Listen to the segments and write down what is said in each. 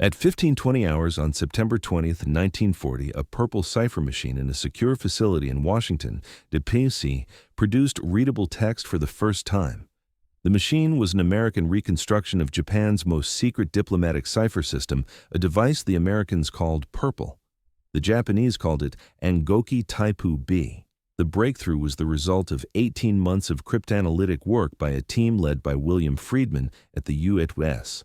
At 15:20 hours on September 20, 1940, a purple cipher machine in a secure facility in Washington, D.C., produced readable text for the first time. The machine was an American reconstruction of Japan's most secret diplomatic cipher system, a device the Americans called Purple. The Japanese called it Angoki Taipu B. The breakthrough was the result of 18 months of cryptanalytic work by a team led by William Friedman at the U.S.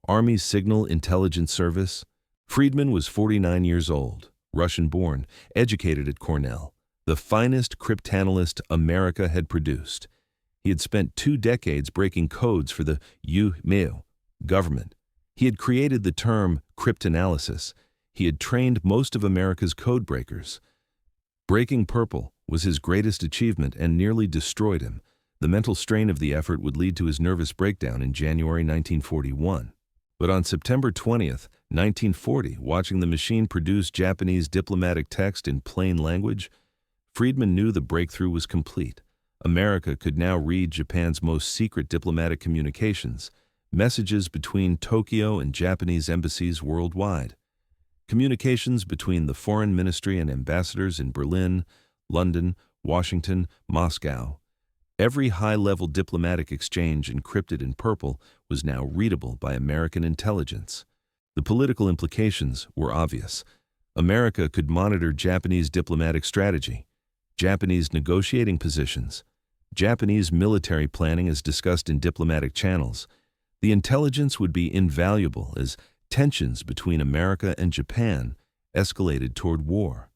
Army's Signal Intelligence Service. Friedman was 49 years old, Russian-born, educated at Cornell, the finest cryptanalyst America had produced. He had spent 2 decades breaking codes for the U.S. government. He had created the term cryptanalysis. He had trained most of America's codebreakers. Breaking Purple was his greatest achievement and nearly destroyed him. The mental strain of the effort would lead to his nervous breakdown in January 1941. But on September 20th, 1940, watching the machine produce Japanese diplomatic text in plain language, Friedman knew the breakthrough was complete. America could now read Japan's most secret diplomatic communications, messages between Tokyo and Japanese embassies worldwide, communications between the foreign ministry and ambassadors in Berlin, London, Washington, Moscow. Every high-level diplomatic exchange encrypted in Purple was now readable by American intelligence. The political implications were obvious. America could monitor Japanese diplomatic strategy, Japanese negotiating positions, Japanese military planning as discussed in diplomatic channels. The intelligence would be invaluable as tensions between America and Japan escalated toward war.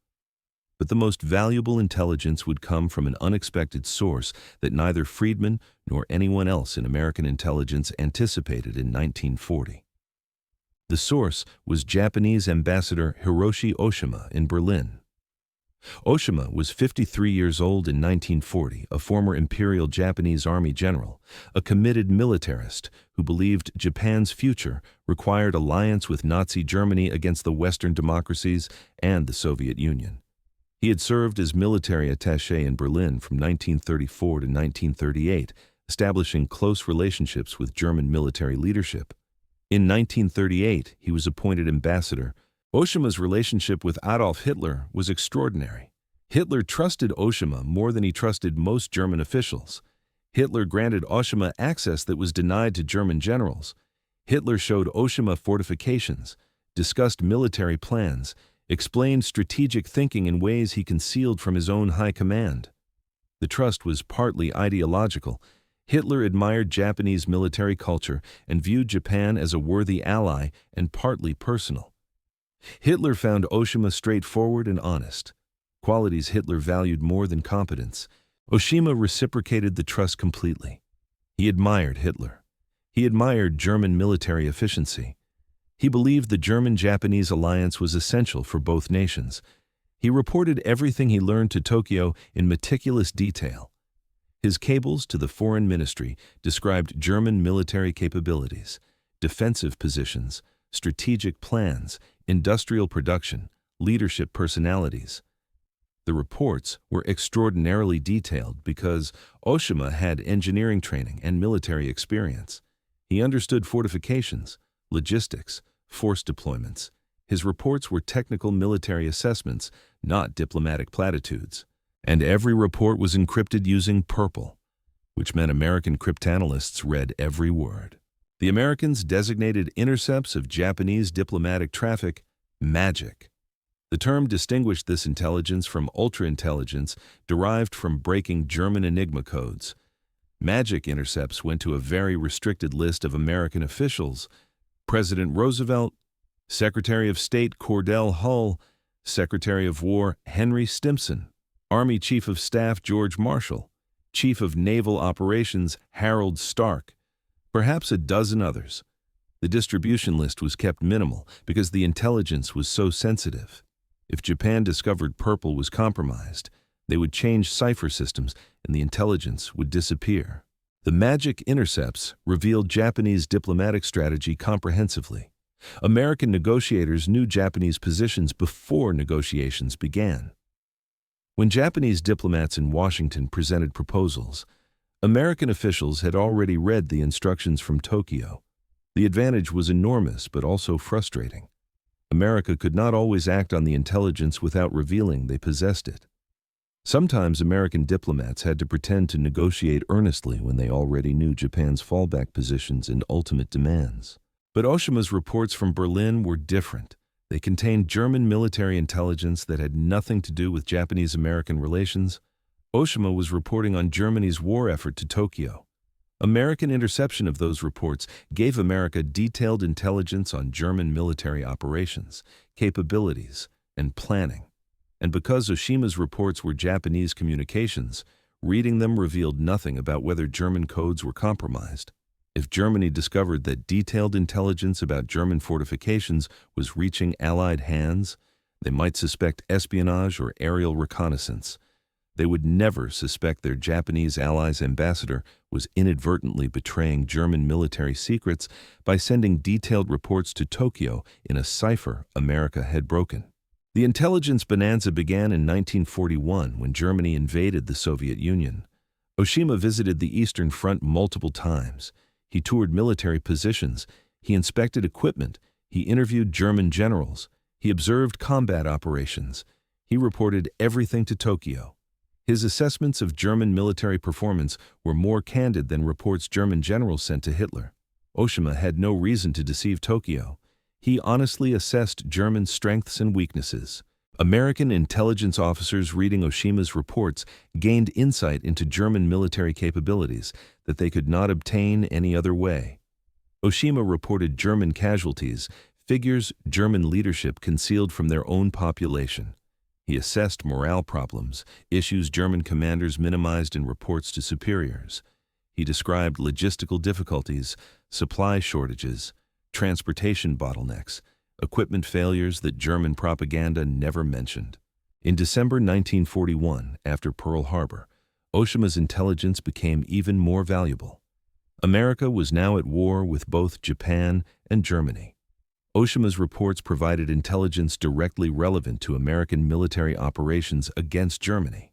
But the most valuable intelligence would come from an unexpected source that neither Friedman nor anyone else in American intelligence anticipated in 1940. The source was Japanese Ambassador Hiroshi Ōshima in Berlin. Oshima was 53 years old in 1940, a former Imperial Japanese Army general, a committed militarist who believed Japan's future required alliance with Nazi Germany against the Western democracies and the Soviet Union. He had served as military attaché in Berlin from 1934 to 1938, establishing close relationships with German military leadership. In 1938, he was appointed ambassador. Oshima's relationship with Adolf Hitler was extraordinary. Hitler trusted Oshima more than he trusted most German officials. Hitler granted Oshima access that was denied to German generals. Hitler showed Oshima fortifications, discussed military plans, explained strategic thinking in ways he concealed from his own high command. The trust was partly ideological. Hitler admired Japanese military culture and viewed Japan as a worthy ally, and partly personal. Hitler found Oshima straightforward and honest, qualities Hitler valued more than competence. Oshima reciprocated the trust completely. He admired Hitler. He admired German military efficiency. He believed the German-Japanese alliance was essential for both nations. He reported everything he learned to Tokyo in meticulous detail. His cables to the Foreign Ministry described German military capabilities, defensive positions, strategic plans, industrial production, leadership personalities. The reports were extraordinarily detailed because Oshima had engineering training and military experience. He understood fortifications, logistics, force deployments. His reports were technical military assessments, not diplomatic platitudes. And every report was encrypted using Purple, which meant American cryptanalysts read every word. The Americans designated intercepts of Japanese diplomatic traffic magic. The term distinguished this intelligence from ultra-intelligence derived from breaking German Enigma codes. Magic intercepts went to a very restricted list of American officials: President Roosevelt, Secretary of State Cordell Hull, Secretary of War Henry Stimson, Army Chief of Staff George Marshall, Chief of Naval Operations Harold Stark, perhaps a dozen others. The distribution list was kept minimal because the intelligence was so sensitive. If Japan discovered Purple was compromised, they would change cipher systems and the intelligence would disappear. The magic intercepts revealed Japanese diplomatic strategy comprehensively. American negotiators knew Japanese positions before negotiations began. When Japanese diplomats in Washington presented proposals, American officials had already read the instructions from Tokyo. The advantage was enormous but also frustrating. America could not always act on the intelligence without revealing they possessed it. Sometimes American diplomats had to pretend to negotiate earnestly when they already knew Japan's fallback positions and ultimate demands. But Oshima's reports from Berlin were different. They contained German military intelligence that had nothing to do with Japanese-American relations. Oshima was reporting on Germany's war effort to Tokyo. American interception of those reports gave America detailed intelligence on German military operations, capabilities, and planning. And because Oshima's reports were Japanese communications, reading them revealed nothing about whether German codes were compromised. If Germany discovered that detailed intelligence about German fortifications was reaching Allied hands, they might suspect espionage or aerial reconnaissance. They would never suspect their Japanese allies' ambassador was inadvertently betraying German military secrets by sending detailed reports to Tokyo in a cipher America had broken. The intelligence bonanza began in 1941 when Germany invaded the Soviet Union. Oshima visited the Eastern Front multiple times. He toured military positions. He inspected equipment. He interviewed German generals. He observed combat operations. He reported everything to Tokyo. His assessments of German military performance were more candid than reports German generals sent to Hitler. Oshima had no reason to deceive Tokyo. He honestly assessed German strengths and weaknesses. American intelligence officers reading Oshima's reports gained insight into German military capabilities that they could not obtain any other way. Oshima reported German casualties, figures German leadership concealed from their own population. He assessed morale problems, issues German commanders minimized in reports to superiors. He described logistical difficulties, supply shortages, transportation bottlenecks, equipment failures that German propaganda never mentioned. In December 1941, after Pearl Harbor, Oshima's intelligence became even more valuable. America was now at war with both Japan and Germany. Oshima's reports provided intelligence directly relevant to American military operations against Germany.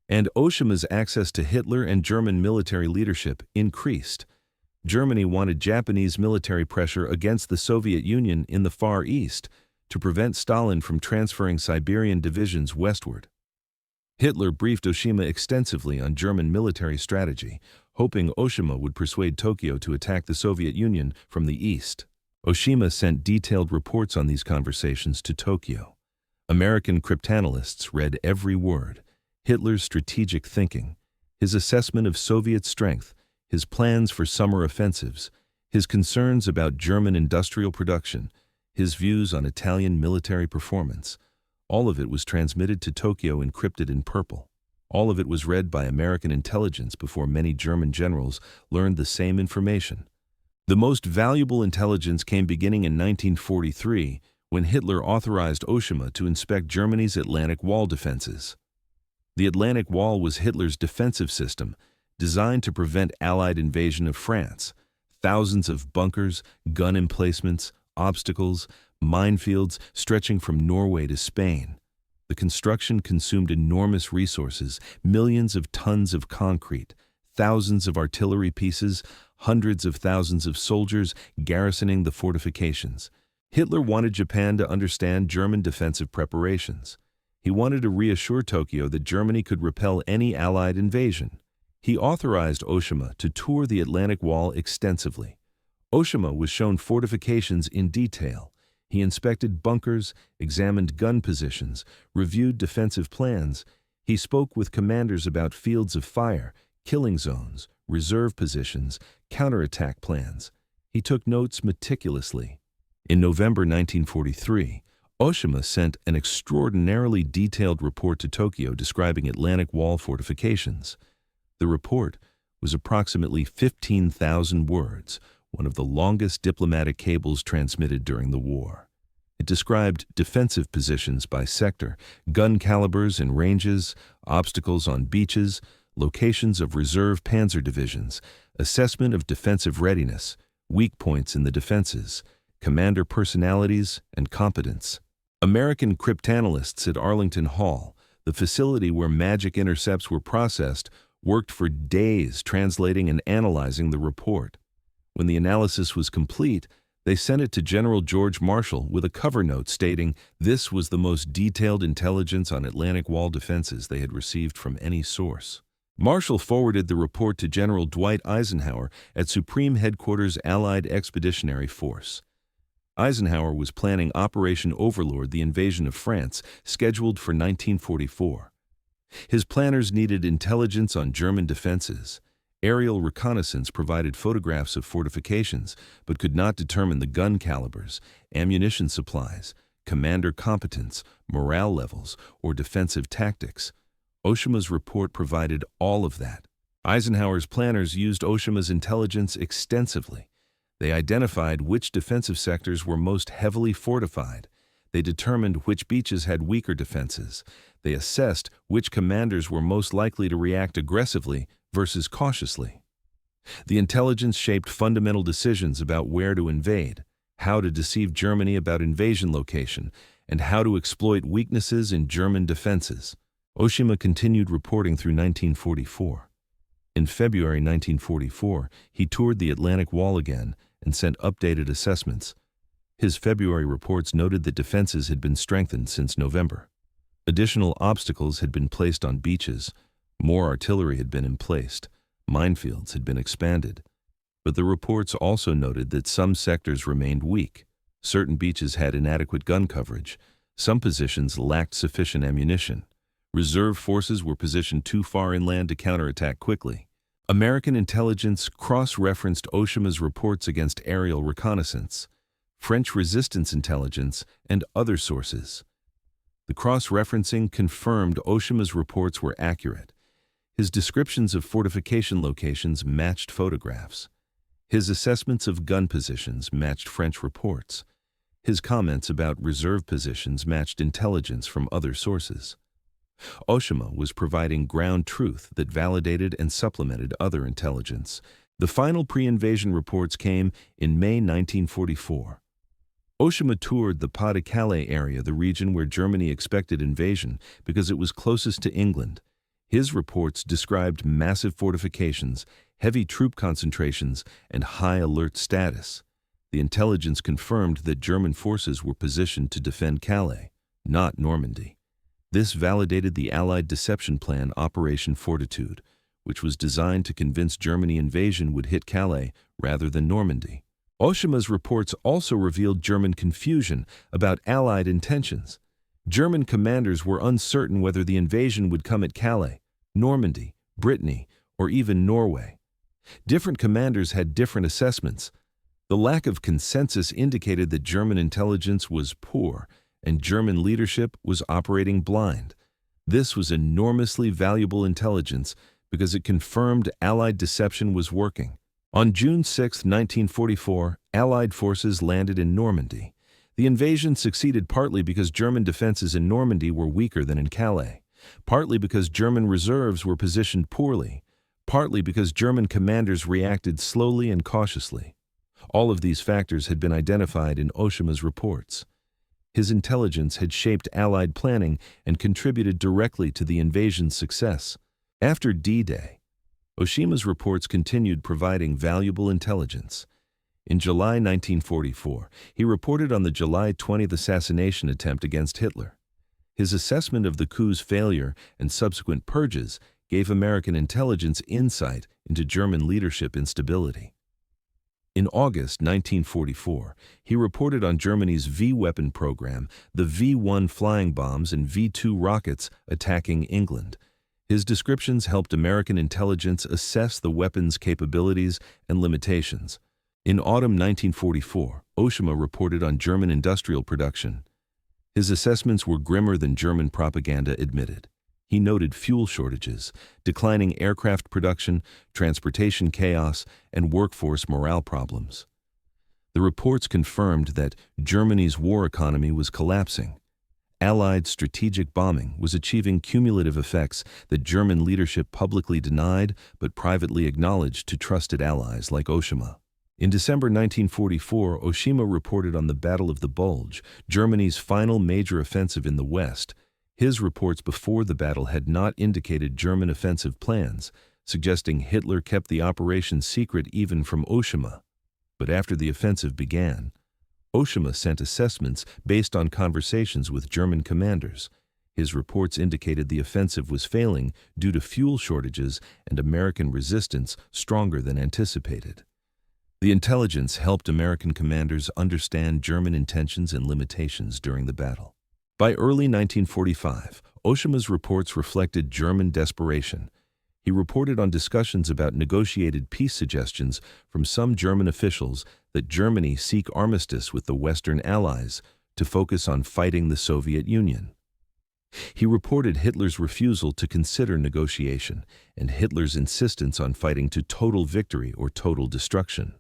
And Oshima's access to Hitler and German military leadership increased. Germany wanted Japanese military pressure against the Soviet Union in the Far East to prevent Stalin from transferring Siberian divisions westward. Hitler briefed Oshima extensively on German military strategy, hoping Oshima would persuade Tokyo to attack the Soviet Union from the east. Oshima sent detailed reports on these conversations to Tokyo. American cryptanalysts read every word: Hitler's strategic thinking, his assessment of Soviet strength, his plans for summer offensives, his concerns about German industrial production, his views on Italian military performance. All of it was transmitted to Tokyo encrypted in purple. All of it was read by American intelligence before many German generals learned the same information. The most valuable intelligence came beginning in 1943, when Hitler authorized Oshima to inspect Germany's Atlantic Wall defenses. The Atlantic Wall was Hitler's defensive system, designed to prevent Allied invasion of France. Thousands of bunkers, gun emplacements, obstacles, minefields stretching from Norway to Spain. The construction consumed enormous resources, millions of tons of concrete, thousands of artillery pieces, hundreds of thousands of soldiers garrisoning the fortifications. Hitler wanted Japan to understand German defensive preparations. He wanted to reassure Tokyo that Germany could repel any Allied invasion. He authorized Oshima to tour the Atlantic Wall extensively. Oshima was shown fortifications in detail. He inspected bunkers, examined gun positions, reviewed defensive plans. He spoke with commanders about fields of fire, killing zones, reserve positions, counterattack plans. He took notes meticulously. In November 1943, Oshima sent an extraordinarily detailed report to Tokyo describing Atlantic Wall fortifications. The report was approximately 15,000 words, one of the longest diplomatic cables transmitted during the war. It described defensive positions by sector, gun calibers and ranges, obstacles on beaches, locations of reserve panzer divisions, assessment of defensive readiness, weak points in the defenses, commander personalities, and competence. American cryptanalysts at Arlington Hall, the facility where magic intercepts were processed, worked for days translating and analyzing the report. When the analysis was complete, they sent it to General George Marshall with a cover note stating this was the most detailed intelligence on Atlantic Wall defenses they had received from any source. Marshall forwarded the report to General Dwight Eisenhower at Supreme Headquarters Allied Expeditionary Force. Eisenhower was planning Operation Overlord, the invasion of France, scheduled for 1944. His planners needed intelligence on German defenses. Aerial reconnaissance provided photographs of fortifications, but could not determine the gun calibers, ammunition supplies, commander competence, morale levels, or defensive tactics. Oshima's report provided all of that. Eisenhower's planners used Oshima's intelligence extensively. They identified which defensive sectors were most heavily fortified. They determined which beaches had weaker defenses. They assessed which commanders were most likely to react aggressively versus cautiously. The intelligence shaped fundamental decisions about where to invade, how to deceive Germany about invasion location, and how to exploit weaknesses in German defenses. Oshima continued reporting through 1944. In February 1944, he toured the Atlantic Wall again and sent updated assessments. His February reports noted that defenses had been strengthened since November. Additional obstacles had been placed on beaches, more artillery had been emplaced, minefields had been expanded. But the reports also noted that some sectors remained weak. Certain beaches had inadequate gun coverage. Some positions lacked sufficient ammunition. Reserve forces were positioned too far inland to counterattack quickly. American intelligence cross-referenced Oshima's reports against aerial reconnaissance, French resistance intelligence, and other sources. The cross-referencing confirmed Oshima's reports were accurate. His descriptions of fortification locations matched photographs. His assessments of gun positions matched French reports. His comments about reserve positions matched intelligence from other sources. Oshima was providing ground truth that validated and supplemented other intelligence. The final pre-invasion reports came in May 1944. Oshima toured the Pas-de-Calais area, the region where Germany expected invasion because it was closest to England. His reports described massive fortifications, heavy troop concentrations, and high alert status. The intelligence confirmed that German forces were positioned to defend Calais, not Normandy. This validated the Allied deception plan Operation Fortitude, which was designed to convince Germany invasion would hit Calais rather than Normandy. Oshima's reports also revealed German confusion about Allied intentions. German commanders were uncertain whether the invasion would come at Calais, Normandy, Brittany, or even Norway. Different commanders had different assessments. The lack of consensus indicated that German intelligence was poor and German leadership was operating blind. This was enormously valuable intelligence because it confirmed Allied deception was working. On June 6, 1944, Allied forces landed in Normandy. The invasion succeeded partly because German defenses in Normandy were weaker than in Calais, partly because German reserves were positioned poorly, partly because German commanders reacted slowly and cautiously. All of these factors had been identified in Oshima's reports. His intelligence had shaped Allied planning and contributed directly to the invasion's success. After D-Day, Oshima's reports continued providing valuable intelligence. In July 1944, he reported on the July 20th assassination attempt against Hitler. His assessment of the coup's failure and subsequent purges gave American intelligence insight into German leadership instability. In August 1944, he reported on Germany's V-weapon program, the V-1 flying bombs and V-2 rockets attacking England. His descriptions helped American intelligence assess the weapon's capabilities and limitations. In autumn 1944, Oshima reported on German industrial production. His assessments were grimmer than German propaganda admitted. He noted fuel shortages, declining aircraft production, transportation chaos, and workforce morale problems. The reports confirmed that Germany's war economy was collapsing. Allied strategic bombing was achieving cumulative effects that German leadership publicly denied but privately acknowledged to trusted allies like Oshima. In December 1944, Oshima reported on the Battle of the Bulge, Germany's final major offensive in the West. His reports before the battle had not indicated German offensive plans, suggesting Hitler kept the operation secret even from Oshima. But after the offensive began, Oshima sent assessments based on conversations with German commanders. His reports indicated the offensive was failing due to fuel shortages and American resistance stronger than anticipated. The intelligence helped American commanders understand German intentions and limitations during the battle. By early 1945, Oshima's reports reflected German desperation. He reported on discussions about negotiated peace suggestions from some German officials that Germany seek armistice with the Western Allies to focus on fighting the Soviet Union. He reported Hitler's refusal to consider negotiation and Hitler's insistence on fighting to total victory or total destruction.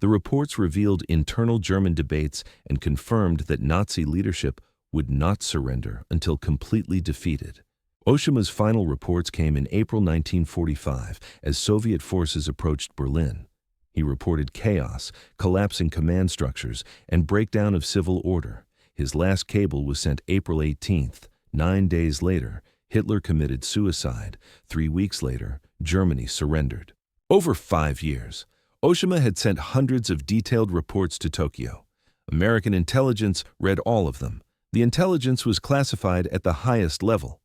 The reports revealed internal German debates and confirmed that Nazi leadership would not surrender until completely defeated. Oshima's final reports came in April 1945 as Soviet forces approached Berlin. He reported chaos, collapsing command structures, and breakdown of civil order. His last cable was sent April 18th. 9 days later, Hitler committed suicide. 3 weeks later, Germany surrendered. Over 5 years, Oshima had sent hundreds of detailed reports to Tokyo. American intelligence read all of them. The intelligence was classified at the highest level.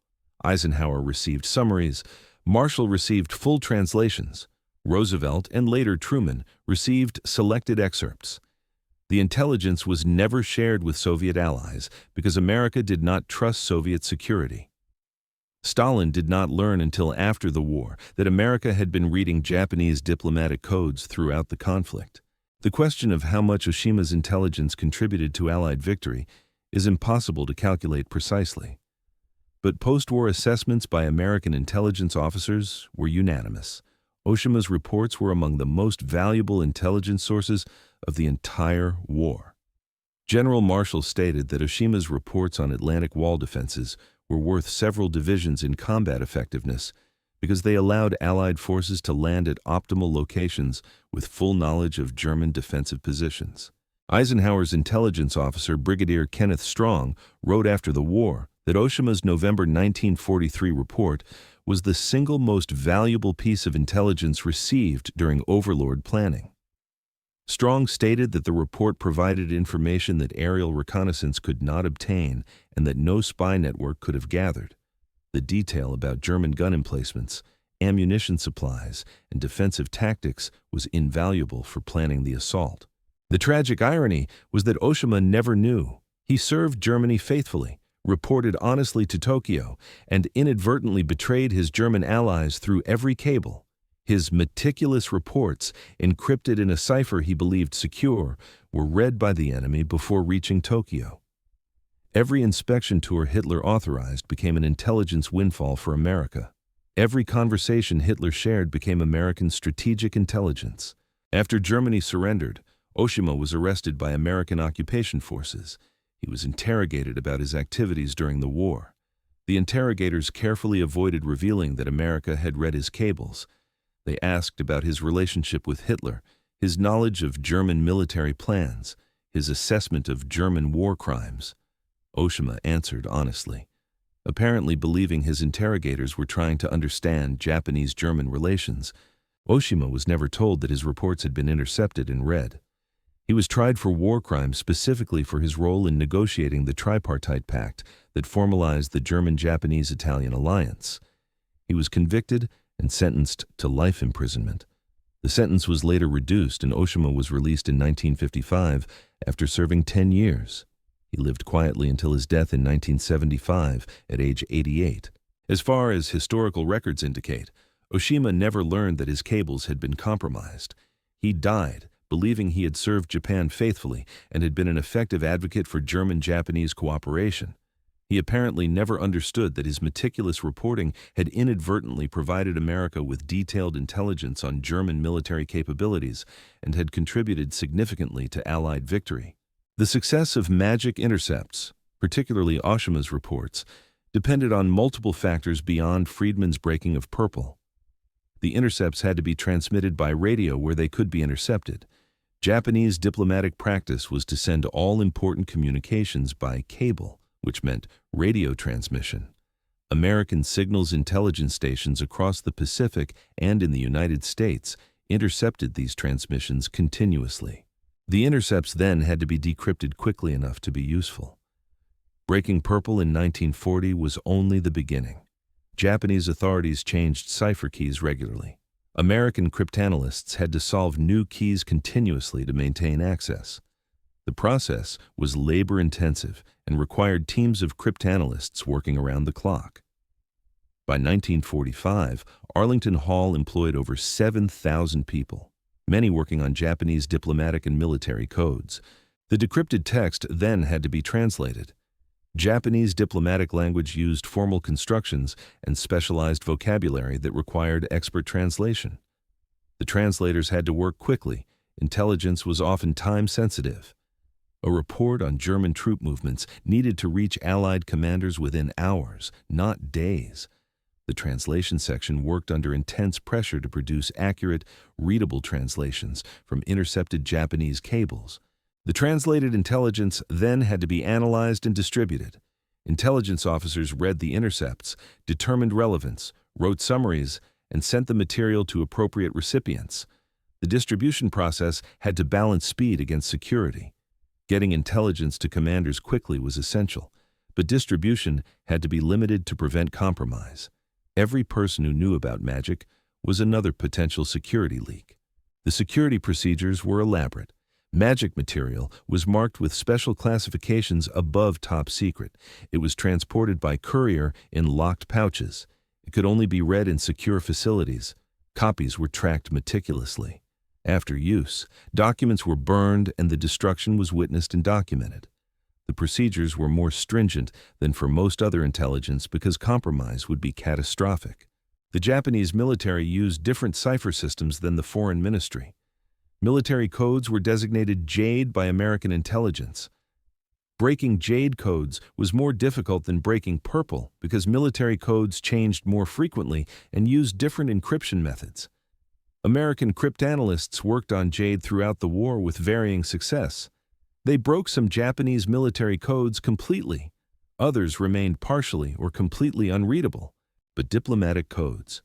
Eisenhower received summaries. Marshall received full translations. Roosevelt and later Truman received selected excerpts. The intelligence was never shared with Soviet allies because America did not trust Soviet security. Stalin did not learn until after the war that America had been reading Japanese diplomatic codes throughout the conflict. The question of how much Oshima's intelligence contributed to Allied victory is impossible to calculate precisely. But post-war assessments by American intelligence officers were unanimous. Oshima's reports were among the most valuable intelligence sources of the entire war. General Marshall stated that Oshima's reports on Atlantic Wall defenses were worth several divisions in combat effectiveness because they allowed Allied forces to land at optimal locations with full knowledge of German defensive positions. Eisenhower's intelligence officer, Brigadier Kenneth Strong, wrote after the war that Oshima's November 1943 report was the single most valuable piece of intelligence received during Overlord planning. Strong stated that the report provided information that aerial reconnaissance could not obtain and that no spy network could have gathered. The detail about German gun emplacements, ammunition supplies, and defensive tactics was invaluable for planning the assault. The tragic irony was that Oshima never knew. He served Germany faithfully, reported honestly to Tokyo, and inadvertently betrayed his German allies through every cable. His meticulous reports, encrypted in a cipher he believed secure, were read by the enemy before reaching Tokyo. Every inspection tour Hitler authorized became an intelligence windfall for America. Every conversation Hitler shared became American strategic intelligence. After Germany surrendered, Oshima was arrested by American occupation forces. He was interrogated about his activities during the war. The interrogators carefully avoided revealing that America had read his cables. They asked about his relationship with Hitler, his knowledge of German military plans, his assessment of German war crimes. Oshima answered honestly, apparently believing his interrogators were trying to understand Japanese-German relations. Oshima was never told that his reports had been intercepted and read. He was tried for war crimes specifically for his role in negotiating the tripartite pact that formalized the German-Japanese-Italian alliance. He was convicted and sentenced to life imprisonment. The sentence was later reduced and Oshima was released in 1955 after serving 10 years. He lived quietly until his death in 1975 at age 88. As far as historical records indicate, Oshima never learned that his cables had been compromised. He died believing he had served Japan faithfully and had been an effective advocate for German-Japanese cooperation. He apparently never understood that his meticulous reporting had inadvertently provided America with detailed intelligence on German military capabilities and had contributed significantly to Allied victory. The success of magic intercepts, particularly Oshima's reports, depended on multiple factors beyond Friedman's breaking of Purple. The intercepts had to be transmitted by radio where they could be intercepted. Japanese diplomatic practice was to send all important communications by cable, which meant radio transmission. American signals intelligence stations across the Pacific and in the United States intercepted these transmissions continuously. The intercepts then had to be decrypted quickly enough to be useful. Breaking Purple in 1940 was only the beginning. Japanese authorities changed cipher keys regularly. American cryptanalysts had to solve new keys continuously to maintain access. The process was labor-intensive and required teams of cryptanalysts working around the clock. By 1945, Arlington Hall employed over 7,000 people, many working on Japanese diplomatic and military codes. The decrypted text then had to be translated. Japanese diplomatic language used formal constructions and specialized vocabulary that required expert translation. The translators had to work quickly. Intelligence was often time-sensitive. A report on German troop movements needed to reach Allied commanders within hours, not days. The translation section worked under intense pressure to produce accurate, readable translations from intercepted Japanese cables. The translated intelligence then had to be analyzed and distributed. Intelligence officers read the intercepts, determined relevance, wrote summaries, and sent the material to appropriate recipients. The distribution process had to balance speed against security. Getting intelligence to commanders quickly was essential, but distribution had to be limited to prevent compromise. Every person who knew about magic was another potential security leak. The security procedures were elaborate. Magic material was marked with special classifications above top secret. It was transported by courier in locked pouches. It could only be read in secure facilities. Copies were tracked meticulously. After use, documents were burned and the destruction was witnessed and documented. The procedures were more stringent than for most other intelligence because compromise would be catastrophic. The Japanese military used different cipher systems than the foreign ministry. Military codes were designated Jade by American intelligence. Breaking Jade codes was more difficult than breaking Purple because military codes changed more frequently and used different encryption methods. American cryptanalysts worked on Jade throughout the war with varying success. They broke some Japanese military codes completely. Others remained partially or completely unreadable. But diplomatic codes.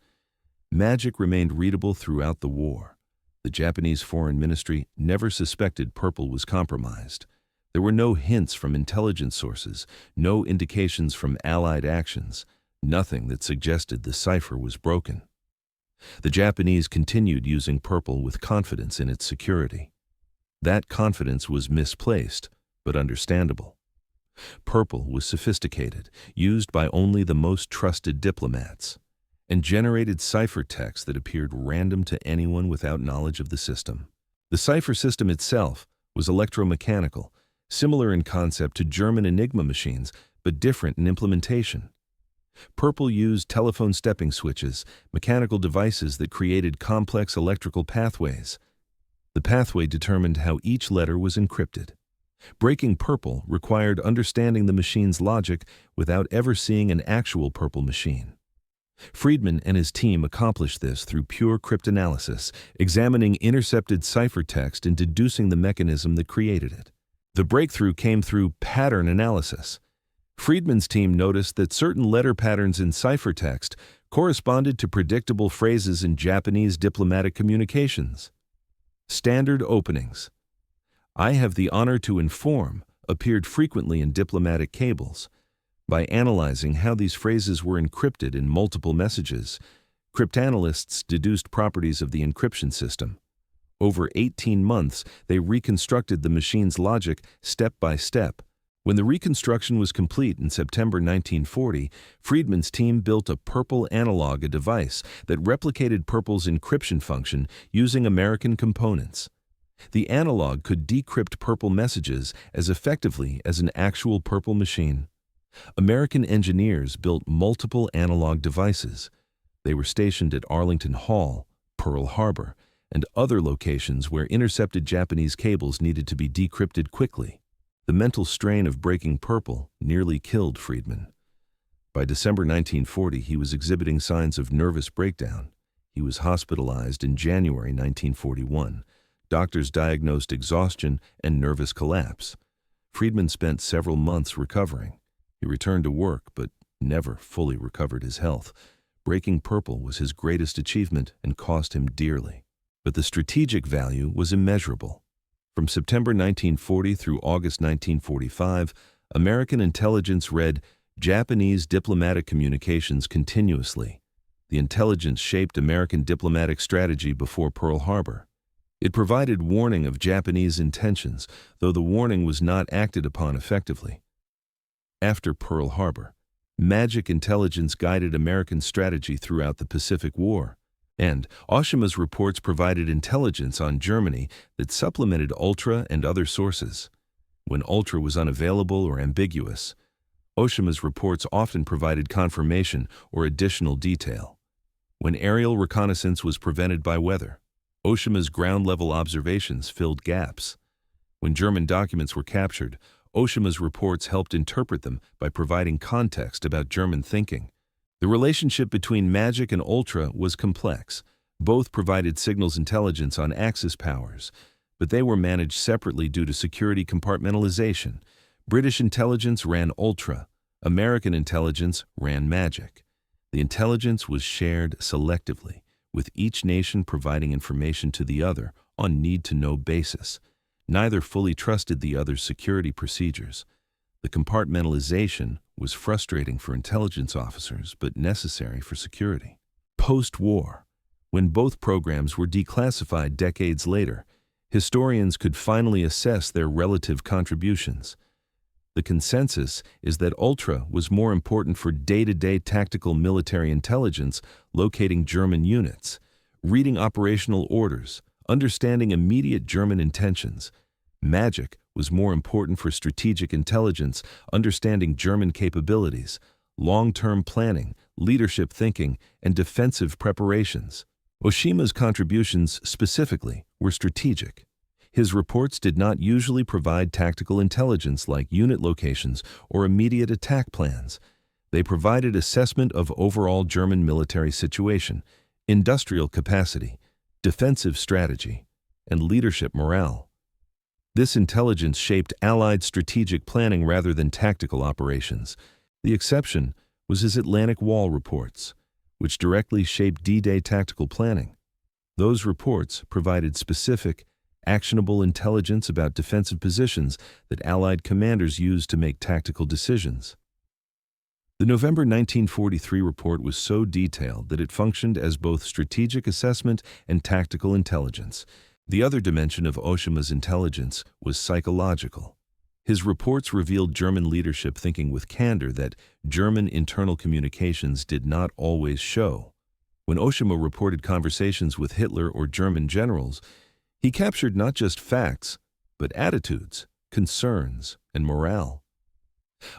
Magic remained readable throughout the war. The Japanese Foreign Ministry never suspected Purple was compromised. There were no hints from intelligence sources, no indications from Allied actions, nothing that suggested the cipher was broken. The Japanese continued using Purple with confidence in its security. That confidence was misplaced, but understandable. Purple was sophisticated, used by only the most trusted diplomats, and generated cipher text that appeared random to anyone without knowledge of the system. The cipher system itself was electromechanical, similar in concept to German Enigma machines, but different in implementation. Purple used telephone stepping switches, mechanical devices that created complex electrical pathways. The pathway determined how each letter was encrypted. Breaking Purple required understanding the machine's logic without ever seeing an actual Purple machine. Friedman and his team accomplished this through pure cryptanalysis, examining intercepted cipher text and deducing the mechanism that created it. The breakthrough came through pattern analysis. Friedman's team noticed that certain letter patterns in cipher text corresponded to predictable phrases in Japanese diplomatic communications. Standard openings. "I have the honor to inform" appeared frequently in diplomatic cables. By analyzing how these phrases were encrypted in multiple messages, cryptanalysts deduced properties of the encryption system. Over 18 months, they reconstructed the machine's logic step by step. When the reconstruction was complete in September 1940, Friedman's team built a Purple analog, a device that replicated Purple's encryption function using American components. The analog could decrypt Purple messages as effectively as an actual Purple machine. American engineers built multiple analog devices. They were stationed at Arlington Hall, Pearl Harbor, and other locations where intercepted Japanese cables needed to be decrypted quickly. The mental strain of breaking Purple nearly killed Friedman. By December 1940, he was exhibiting signs of nervous breakdown. He was hospitalized in January 1941. Doctors diagnosed exhaustion and nervous collapse. Friedman spent several months recovering. He returned to work, but never fully recovered his health. Breaking Purple was his greatest achievement and cost him dearly. but the strategic value was immeasurable. From September 1940 through August 1945, American intelligence read Japanese diplomatic communications continuously. The intelligence shaped American diplomatic strategy before Pearl Harbor. It provided warning of Japanese intentions, though the warning was not acted upon effectively. After Pearl Harbor, magic intelligence guided American strategy throughout the Pacific War, and Oshima's reports provided intelligence on Germany that supplemented Ultra and other sources. When Ultra was unavailable or ambiguous, Oshima's reports often provided confirmation or additional detail. When aerial reconnaissance was prevented by weather, Oshima's ground-level observations filled gaps. When German documents were captured, Oshima's reports helped interpret them by providing context about German thinking. The relationship between magic and Ultra was complex. Both provided signals intelligence on Axis powers, but they were managed separately due to security compartmentalization. British intelligence ran Ultra. American intelligence ran magic. The intelligence was shared selectively, with each nation providing information to the other on need-to-know basis. Neither fully trusted the other's security procedures. The compartmentalization was frustrating for intelligence officers, but necessary for security. Post-war, when both programs were declassified decades later, historians could finally assess their relative contributions. The consensus is that Ultra was more important for day-to-day tactical military intelligence, locating German units, reading operational orders, understanding immediate German intentions. Magic was more important for strategic intelligence, understanding German capabilities, long-term planning, leadership thinking, and defensive preparations. Oshima's contributions specifically were strategic. His reports did not usually provide tactical intelligence like unit locations or immediate attack plans. They provided assessment of overall German military situation, industrial capacity, defensive strategy, and leadership morale. This intelligence shaped Allied strategic planning rather than tactical operations. The exception was his Atlantic Wall reports, which directly shaped D-Day tactical planning. Those reports provided specific, actionable intelligence about defensive positions that Allied commanders used to make tactical decisions. The November 1943 report was so detailed that it functioned as both strategic assessment and tactical intelligence. The other dimension of Oshima's intelligence was psychological. His reports revealed German leadership thinking with candor that German internal communications did not always show. When Oshima reported conversations with Hitler or German generals, he captured not just facts, but attitudes, concerns, and morale.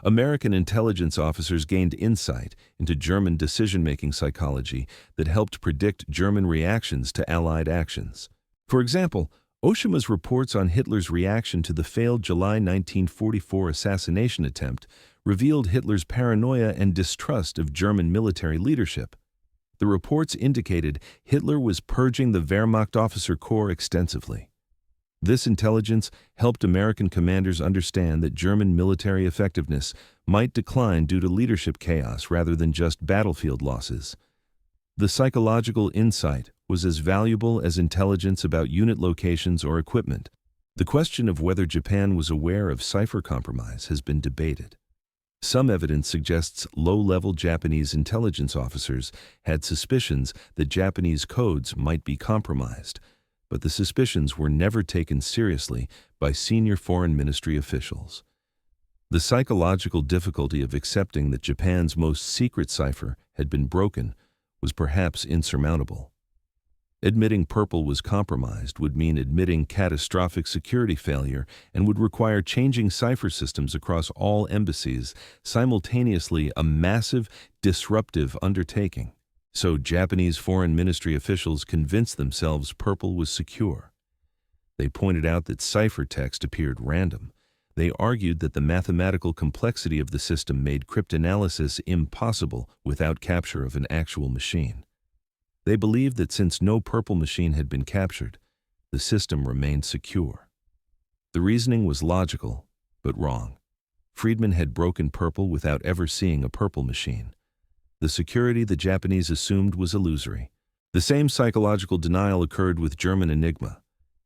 American intelligence officers gained insight into German decision-making psychology that helped predict German reactions to Allied actions. For example, Oshima's reports on Hitler's reaction to the failed July 1944 assassination attempt revealed Hitler's paranoia and distrust of German military leadership. The reports indicated Hitler was purging the Wehrmacht officer corps extensively. This intelligence helped American commanders understand that German military effectiveness might decline due to leadership chaos rather than just battlefield losses. The psychological insight was as valuable as intelligence about unit locations or equipment. The question of whether Japan was aware of Cipher compromise has been debated. Some evidence suggests low-level Japanese intelligence officers had suspicions that Japanese codes might be compromised, but the suspicions were never taken seriously by senior foreign ministry officials. The psychological difficulty of accepting that Japan's most secret cipher had been broken was perhaps insurmountable. Admitting Purple was compromised would mean admitting catastrophic security failure and would require changing cipher systems across all embassies, simultaneously a massive, disruptive undertaking. So Japanese foreign ministry officials convinced themselves Purple was secure. They pointed out that cipher text appeared random. They argued that the mathematical complexity of the system made cryptanalysis impossible without capture of an actual machine. They believed that since no Purple machine had been captured, the system remained secure. The reasoning was logical, but wrong. Friedman had broken Purple without ever seeing a Purple machine. The security the Japanese assumed was illusory. The same psychological denial occurred with German Enigma.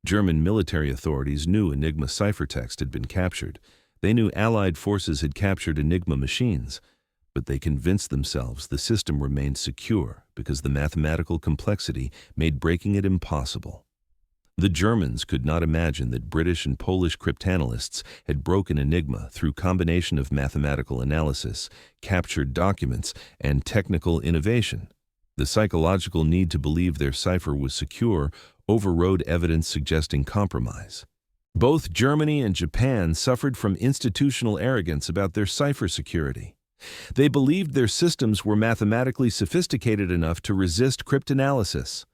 German military authorities knew Enigma ciphertext had been captured. They knew Allied forces had captured Enigma machines, but they convinced themselves the system remained secure because the mathematical complexity made breaking it impossible. The Germans could not imagine that British and Polish cryptanalysts had broken Enigma through combination of mathematical analysis, captured documents, and technical innovation. The psychological need to believe their cipher was secure overrode evidence suggesting compromise. Both Germany and Japan suffered from institutional arrogance about their cipher security. They believed their systems were mathematically sophisticated enough to resist cryptanalysis.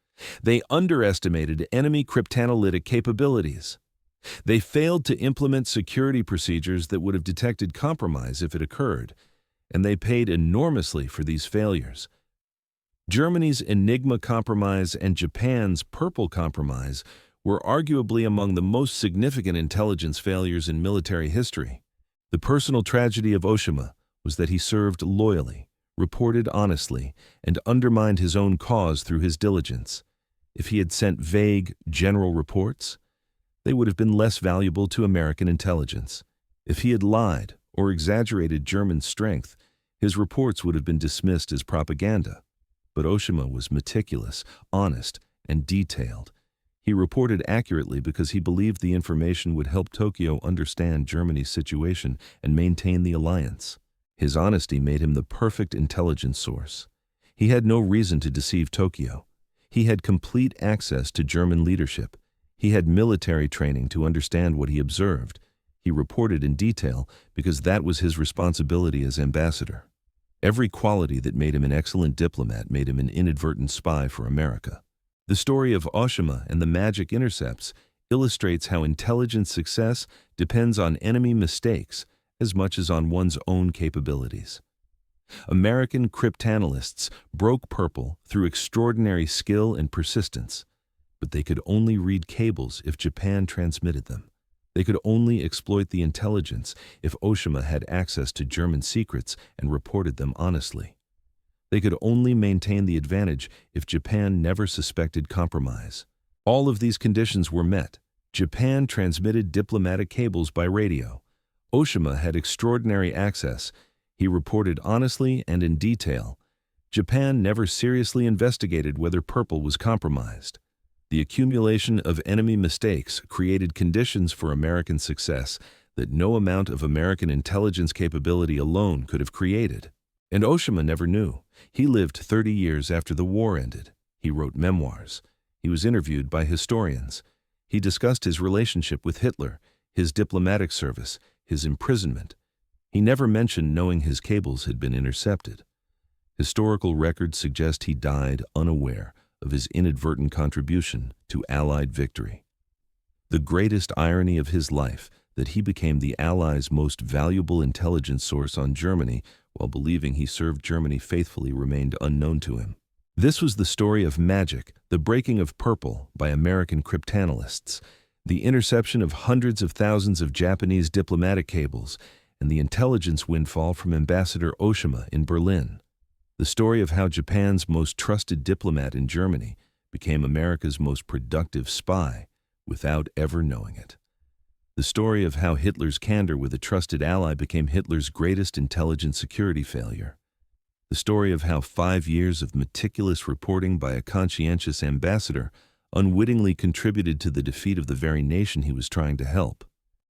They underestimated enemy cryptanalytic capabilities. They failed to implement security procedures that would have detected compromise if it occurred, and they paid enormously for these failures. Germany's Enigma compromise and Japan's Purple compromise were arguably among the most significant intelligence failures in military history. The personal tragedy of Oshima was that he served loyally, reported honestly, and undermined his own cause through his diligence. If he had sent vague, general reports, they would have been less valuable to American intelligence. If he had lied or exaggerated German strength, his reports would have been dismissed as propaganda. But Oshima was meticulous, honest, and detailed. He reported accurately because he believed the information would help Tokyo understand Germany's situation and maintain the alliance. His honesty made him the perfect intelligence source. He had no reason to deceive Tokyo. He had complete access to German leadership. He had military training to understand what he observed. He reported in detail because that was his responsibility as ambassador. Every quality that made him an excellent diplomat made him an inadvertent spy for America. The story of Oshima and the magic intercepts illustrates how intelligence success depends on enemy mistakes as much as on one's own capabilities. American cryptanalysts broke Purple through extraordinary skill and persistence, but they could only read cables if Japan transmitted them. They could only exploit the intelligence if Oshima had access to German secrets and reported them honestly. They could only maintain the advantage if Japan never suspected compromise. All of these conditions were met. Japan transmitted diplomatic cables by radio. Oshima had extraordinary access. He reported honestly and in detail. Japan never seriously investigated whether Purple was compromised. The accumulation of enemy mistakes created conditions for American success that no amount of American intelligence capability alone could have created. And Oshima never knew. He lived 30 years after the war ended. He wrote memoirs. He was interviewed by historians. He discussed his relationship with Hitler, his diplomatic service, his imprisonment. He never mentioned knowing his cables had been intercepted. Historical records suggest he died unaware of his inadvertent contribution to Allied victory. The greatest irony of his life, that he became the Allies' most valuable intelligence source on Germany while believing he served Germany faithfully, remained unknown to him. This was the story of magic, the breaking of Purple by American cryptanalysts, the interception of hundreds of thousands of Japanese diplomatic cables, and the intelligence windfall from Ambassador Oshima in Berlin. The story of how Japan's most trusted diplomat in Germany became America's most productive spy without ever knowing it. The story of how Hitler's candor with a trusted ally became Hitler's greatest intelligence security failure. The story of how 5 years of meticulous reporting by a conscientious ambassador unwittingly contributed to the defeat of the very nation he was trying to help.